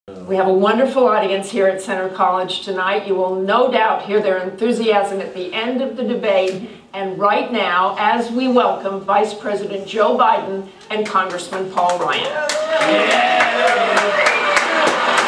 We have a wonderful audience here at Center College tonight. You will no doubt hear their enthusiasm at the end of the debate. And right now, as we welcome Vice President Joe Biden and Congressman Paul Ryan. Yeah.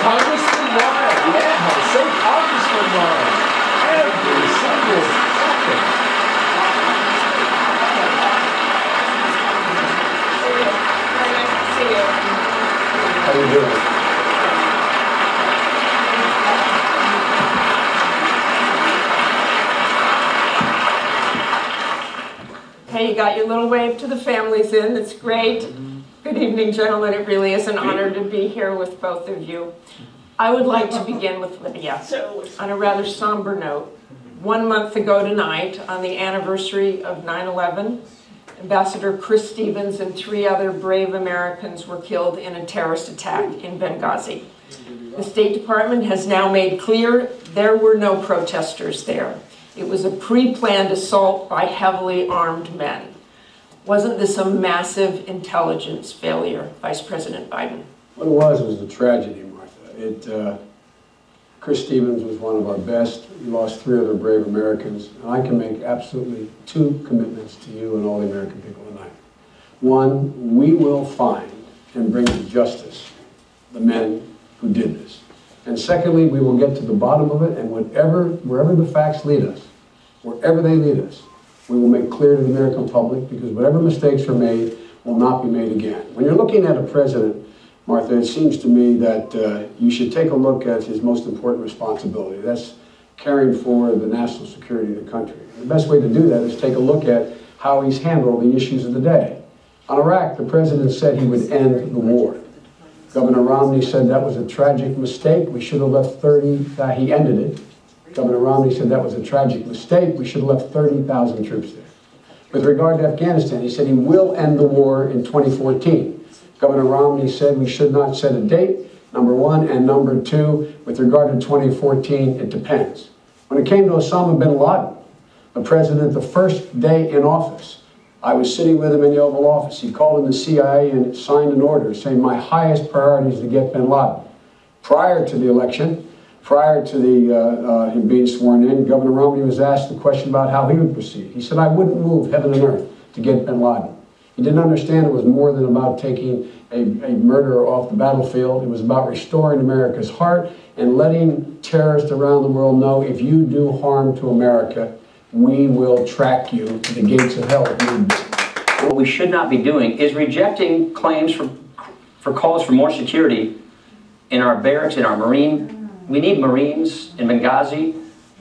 Congressman Ryan, yeah, say Congressman Ryan. Every single second. See you. How you doing? Hey, you got your little wave to the families in. That's great. Good evening, gentlemen. It really is an honor to be here with both of you. I would like to begin with Libya on a rather somber note. 1 month ago tonight, on the anniversary of 9/11, Ambassador Chris Stevens and 3 other brave Americans were killed in a terrorist attack in Benghazi. The State Department has now made clear there were no protesters there. It was a pre-planned assault by heavily armed men. Wasn't this a massive intelligence failure, Vice President Biden? What it was a tragedy, Martha. Chris Stevens was one of our best. We lost 3 other brave Americans. And I can make absolutely 2 commitments to you and all the American people tonight. One, we will find and bring to justice the men who did this. And secondly, we will get to the bottom of it, and wherever the facts lead us, wherever they lead us, we will make clear to the American public, because whatever mistakes are made will not be made again. When you're looking at a president, Martha, it seems to me that you should take a look at his most important responsibility. That's caring for the national security of the country. The best way to do that is take a look at how he's handled the issues of the day. On Iraq, the president said he would end the war. Governor Romney said that was a tragic mistake. We should have left 30, he ended it. Governor Romney said that was a tragic mistake. We should have left 30,000 troops there. With regard to Afghanistan, he said he will end the war in 2014. Governor Romney said we should not set a date, number 1, and number 2, with regard to 2014, it depends. When it came to Osama bin Laden, the president, the first day in office, I was sitting with him in the Oval Office. He called in the CIA and signed an order saying my highest priority is to get bin Laden. Prior to the election, prior to him being sworn in, Governor Romney was asked the question about how he would proceed. He said, I wouldn't move heaven and earth to get bin Laden. He didn't understand it was more than about taking a murderer off the battlefield. It was about restoring America's heart and letting terrorists around the world know if you do harm to America, we will track you to the gates of hell if need be. What we should not be doing is rejecting claims for calls for more security in our barracks, in our Marine. We need Marines in Benghazi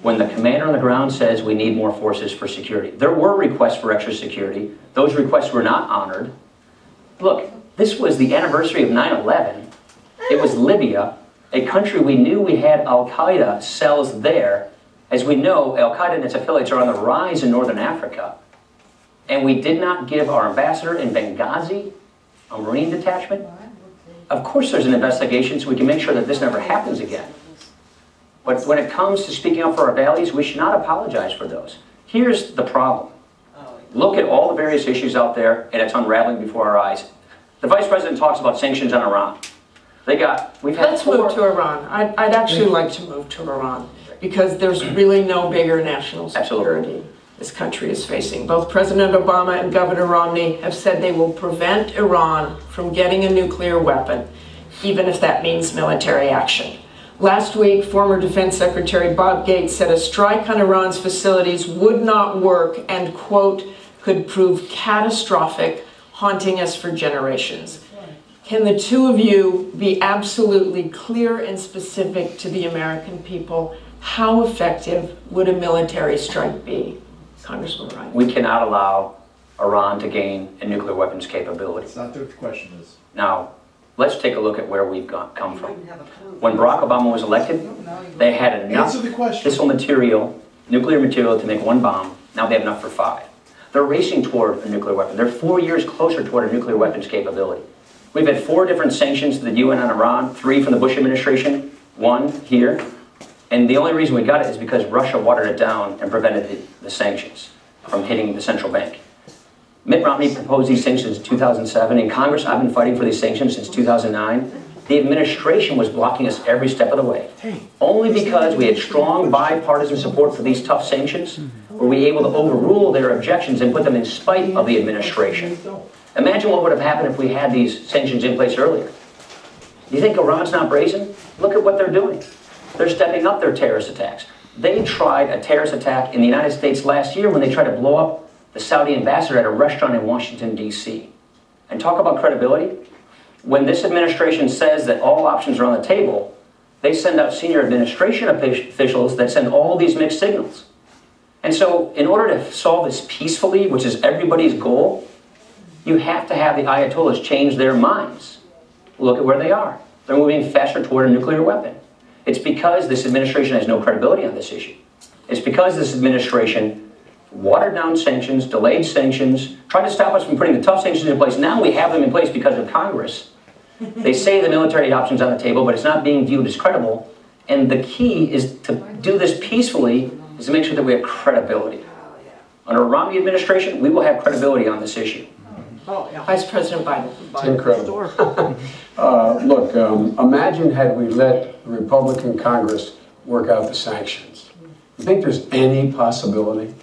when the commander on the ground says we need more forces for security. There were requests for extra security. Those requests were not honored. Look, this was the anniversary of 9/11. It was Libya, a country we knew we had Al-Qaeda cells there. As we know, Al-Qaeda and its affiliates are on the rise in northern Africa. And we did not give our ambassador in Benghazi a Marine detachment. Of course there's an investigation so we can make sure that this never happens again. But when it comes to speaking up for our values, we should not apologize for those. Here's the problem. Look at all the various issues out there, and it's unraveling before our eyes. The Vice President talks about sanctions on Iran. Let's move to Iran. I'd actually like to move to Iran, because there's really no bigger national security this country is facing. Both President Obama and Governor Romney have said they will prevent Iran from getting a nuclear weapon, even if that means military action. Last week, former Defense Secretary Bob Gates said a strike on Iran's facilities would not work and, quote, could prove catastrophic, haunting us for generations. Can the 2 of you be absolutely clear and specific to the American people? How effective would a military strike be, Congressman Ryan? We cannot allow Iran to gain a nuclear weapons capability. That's not what the question is. Now, let's take a look at where we've come from. When Barack Obama was elected, they had enough fissile material, nuclear material, to make 1 bomb. Now they have enough for 5. They're racing toward a nuclear weapon. They're 4 years closer toward a nuclear weapons capability. We've had 4 different sanctions to the UN on Iran, 3 from the Bush administration, 1 here. And the only reason we got it is because Russia watered it down and prevented the sanctions from hitting the central bank. Mitt Romney proposed these sanctions in 2007. In Congress, I've been fighting for these sanctions since 2009. The administration was blocking us every step of the way. Only because we had strong bipartisan support for these tough sanctions were we able to overrule their objections and put them in spite of the administration. Imagine what would have happened if we had these sanctions in place earlier. You think Iran's not brazen? Look at what they're doing. They're stepping up their terrorist attacks. They tried a terrorist attack in the United States last year when they tried to blow up the Saudi ambassador at a restaurant in Washington, D.C. And talk about credibility. When this administration says that all options are on the table, they send out senior administration officials that send all these mixed signals. And so in order to solve this peacefully, which is everybody's goal, you have to have the Ayatollahs change their minds. Look at where they are. They're moving faster toward a nuclear weapon. It's because this administration has no credibility on this issue. It's because this administration watered down sanctions, delayed sanctions, tried to stop us from putting the tough sanctions in place. Now we have them in place because of Congress. They say the military option's on the table, but it's not being viewed as credible. And the key is to do this peacefully, is to make sure that we have credibility. Under a Romney administration, we will have credibility on this issue. Oh, yeah. Vice President Biden. It's incredible. Look, imagine had we let the Republican Congress work out the sanctions. You think there's any possibility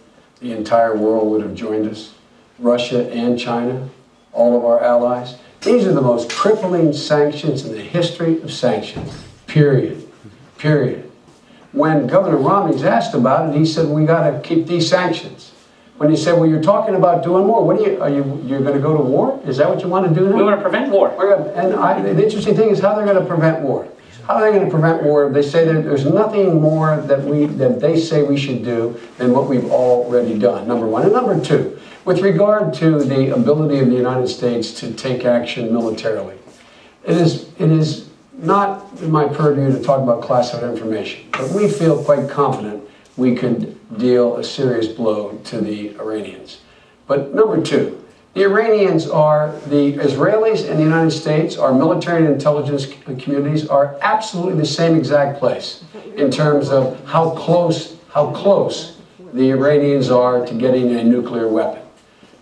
the entire world would have joined us? Russia and China, all of our allies. These are the most crippling sanctions in the history of sanctions, period, period. When Governor Romney's asked about it, he said, we got to keep these sanctions. When he said, well, you're talking about doing more, what you're going to go to war? Is that what you want to do now? We want to prevent war. The interesting thing is how they're going to prevent war. How are they going to prevent war? They say that there's nothing more that they say we should do than what we've already done, number one. And number two, with regard to the ability of the United States to take action militarily, it is not in my purview to talk about classified information, but we feel quite confident we could deal a serious blow to the Iranians. But number two, the Iranians are, the Israelis and the United States, our military and intelligence communities are absolutely the same exact place in terms of how close the Iranians are to getting a nuclear weapon.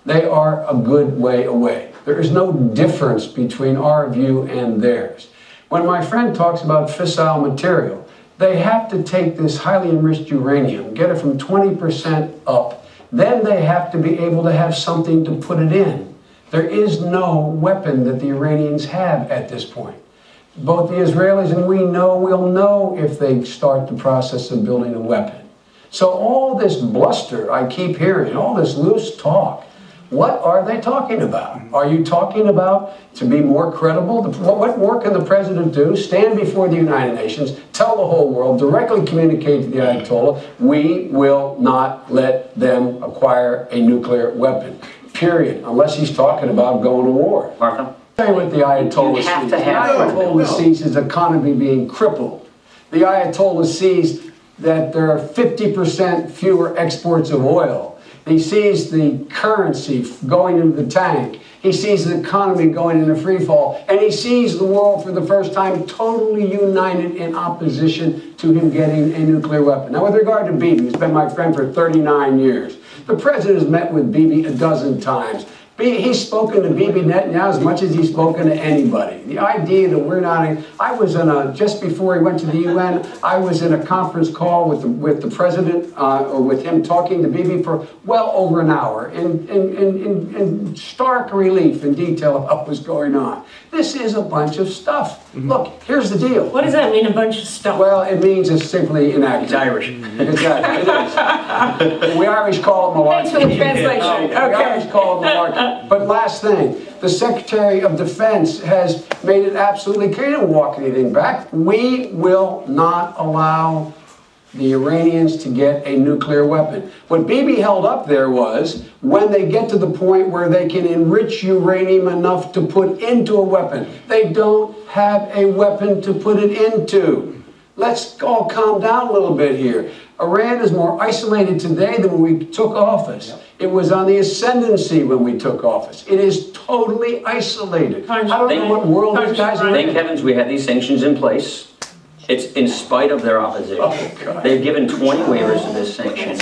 They are a good way away. There is no difference between our view and theirs. When my friend talks about fissile material, they have to take this highly enriched uranium, get it from 20% up. Then they have to be able to have something to put it in. There is no weapon that the Iranians have at this point. Both the Israelis and we know will know if they start the process of building a weapon. So all this bluster I keep hearing, all this loose talk, what are they talking about? Are you talking about to be more credible? What more can the president do? Stand before the United Nations, tell the whole world, directly communicate to the Ayatollah, we will not let them acquire a nuclear weapon, period, unless he's talking about going to war. Martha? Tell you what the Ayatollah sees. The Ayatollah sees his economy being crippled. The Ayatollah sees that there are 50% fewer exports of oil. He sees the currency going into the tank. He sees the economy going into free fall. And he sees the world for the first time totally united in opposition to him getting a nuclear weapon. Now, with regard to Bibi, who's been my friend for 39 years, the president has met with Bibi a dozen times. He's spoken to Bibi Netanyahu as much as he's spoken to anybody. The idea that we're not, just before he went to the UN, I was in a conference call with the president, or with him talking to Bibi for well over an hour in stark relief and detail of what was going on. This is a bunch of stuff. Look, here's the deal. What does that mean, a bunch of stuff? Well, it means it's simply inaccurate. It's Irish. Exactly, it is. We Irish call it malarkey. Thanks for the translation. We Irish call it malarkey. But last thing, the Secretary of Defense has made it absolutely clear, he didn't walk anything back. We will not allow the Iranians to get a nuclear weapon. What Bibi held up there was, when they get to the point where they can enrich uranium enough to put into a weapon, they don't have a weapon to put it into. Let's all calm down a little bit here. Iran is more isolated today than when we took office. It was on the ascendancy when we took office. It is totally isolated. I don't know what world these guys are in. Thank heavens we had these sanctions in place. It's in spite of their opposition. Oh, they've given 20 waivers to this sanction.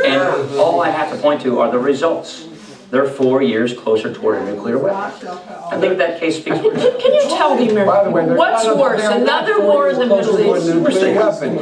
And all I have to point to are the results. they're 4 years closer toward a nuclear weapon. I think that case speaks for itself. Can you tell the By the way, Americans, what's worse, another war in the Middle East? Nuclear weapon.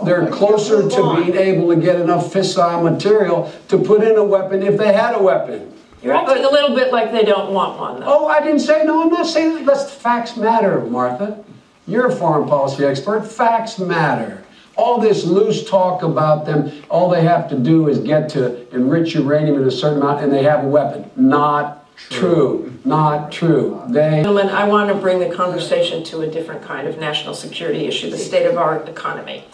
They're closer to being able to get enough fissile material to put in a weapon if they had a weapon. You're acting a little bit like they don't want one, though. Oh, I didn't say, no, I'm not saying that. Facts matter, Martha. You're a foreign policy expert. Facts matter. All this loose talk about them, all they have to do is get to enrich uranium in a certain amount and they have a weapon. Not true. Not true. Gentlemen, I want to bring the conversation to a different kind of national security issue, the state of our economy.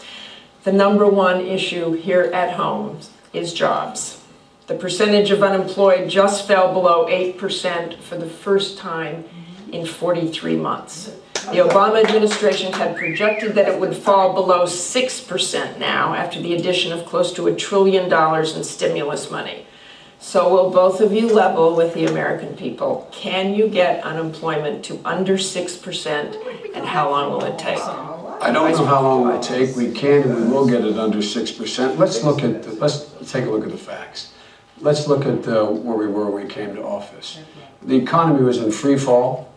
The number one issue here at home is jobs. The percentage of unemployed just fell below 8% for the first time in 43 months. The Obama administration had projected that it would fall below 6% now after the addition of close to $1 trillion in stimulus money. So will both of you level with the American people? Can you get unemployment to under 6%, and how long will it take? I don't know how long it will take. We can and we will get it under 6%. Let's take a look at the facts. Let's look at where we were when we came to office. The economy was in free fall.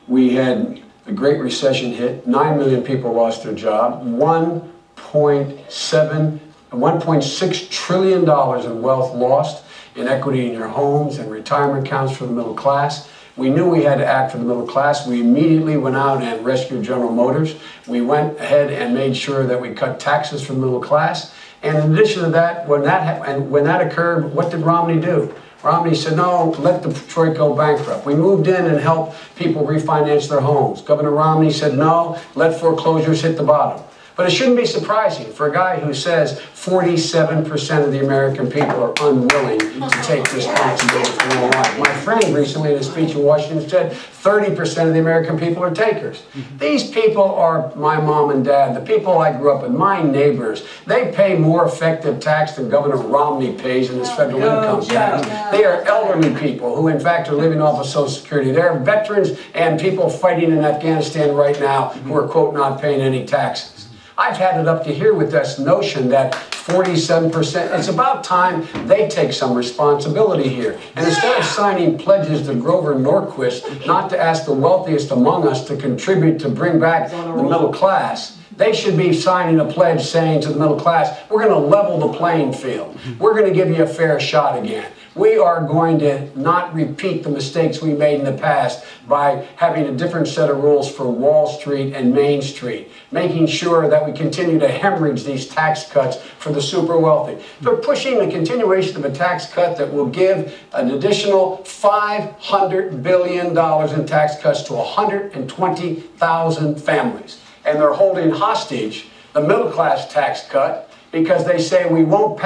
We had the Great Recession hit. 9 million people lost their job. $1.6 trillion in wealth lost in equity in your homes and retirement accounts for the middle class. We knew we had to act for the middle class. We immediately went out and rescued General Motors. We went ahead and made sure that we cut taxes for the middle class. And in addition to that, when that occurred, what did Romney do? Romney said, no, let Detroit go bankrupt. We moved in and helped people refinance their homes. Governor Romney said, no, let foreclosures hit the bottom. But it shouldn't be surprising for a guy who says 47% of the American people are unwilling to take responsibility for their life. My friend recently in a speech in Washington said 30% of the American people are takers. These people are my mom and dad, the people I grew up with, my neighbors. They pay more effective tax than Governor Romney pays in his federal income tax. They are elderly people who in fact are living off of Social Security. They're veterans and people fighting in Afghanistan right now who are, quote, not paying any taxes. I've had it up to here with this notion that 47%, it's about time they take some responsibility here. And instead of signing pledges to Grover Norquist not to ask the wealthiest among us to contribute to bring back the middle class, they should be signing a pledge saying to the middle class, we're going to level the playing field. We're going to give you a fair shot again. We are going to not repeat the mistakes we made in the past by having a different set of rules for Wall Street and Main Street, making sure that we continue to hemorrhage these tax cuts for the super wealthy. They're pushing the continuation of a tax cut that will give an additional $500 billion in tax cuts to 120,000 families. And they're holding hostage the middle class tax cut because they say we won't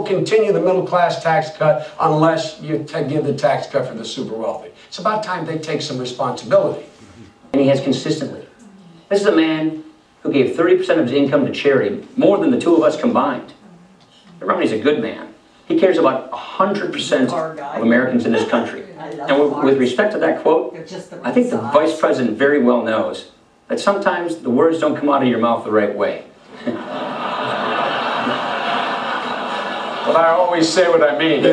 continue the middle class tax cut unless you give the tax cut for the super wealthy. It's about time they take some responsibility. And he has consistently. This is a man who gave 30% of his income to charity, more than the two of us combined. Romney's a good man. He cares about 100% of Americans in this country. And with respect to that quote, I think the Vice President very well knows that sometimes the words don't come out of your mouth the right way. But I always say what I mean.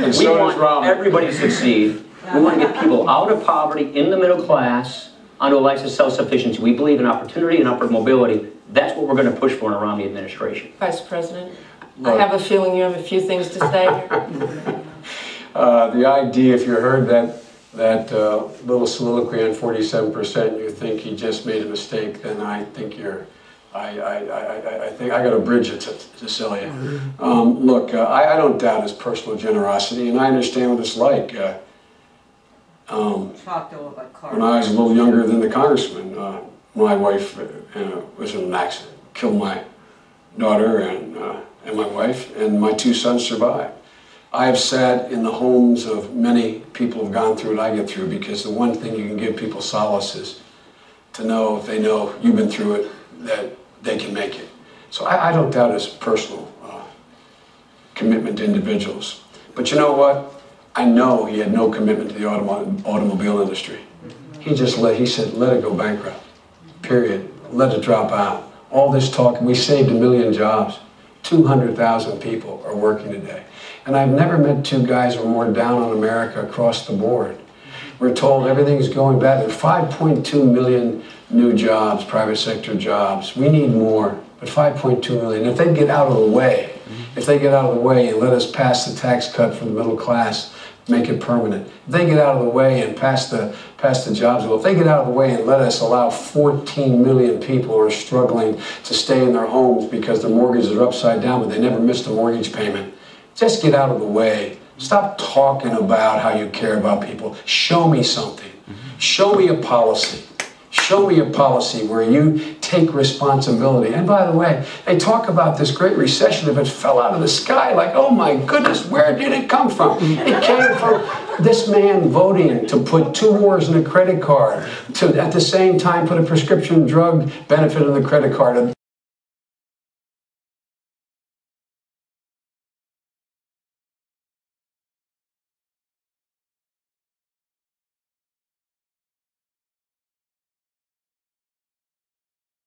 And so does Romney. Everybody to succeed. We want to get people out of poverty, in the middle class, onto a life of self-sufficiency. We believe in opportunity and upward mobility. That's what we're going to push for in a Romney administration. Vice President, I have a feeling you have a few things to say. The idea, if you heard that little soliloquy on 47%, you think he just made a mistake, then I think I think I got a bridge to sell you. Look, I don't doubt his personal generosity, and I understand what it's like. When I was a little younger than the congressman, my wife was in an accident, killed my daughter and my wife, and my two sons survived. I have sat in the homes of many people who have gone through what I get through, because the one thing you can give people solace is to know, if they know you've been through it, that they can make it. So I don't doubt his personal commitment to individuals. But you know what? I know he had no commitment to the automobile industry. He said, let it go bankrupt, period. Let it drop out. All this talk, we saved 1 million jobs. 200,000 people are working today. And I've never met two guys who are more down on America across the board. We're told everything's going bad. There are 5.2 million new jobs, private sector jobs. We need more, but 5.2 million. If they get out of the way, and let us pass the tax cut for the middle class, make it permanent. If they get out of the way and pass the jobs bill, if they get out of the way and let us allow 14 million people who are struggling to stay in their homes because their mortgages are upside down, but they never missed a mortgage payment, just get out of the way. Stop talking about how you care about people. Show me something. Show me a policy. Show me a policy where you take responsibility. And by the way, they talk about this great recession. If it fell out of the sky, like, oh my goodness, where did it come from? It came from this man voting to put 2 wars in a credit card, to at the same time put a prescription drug benefit on the credit card.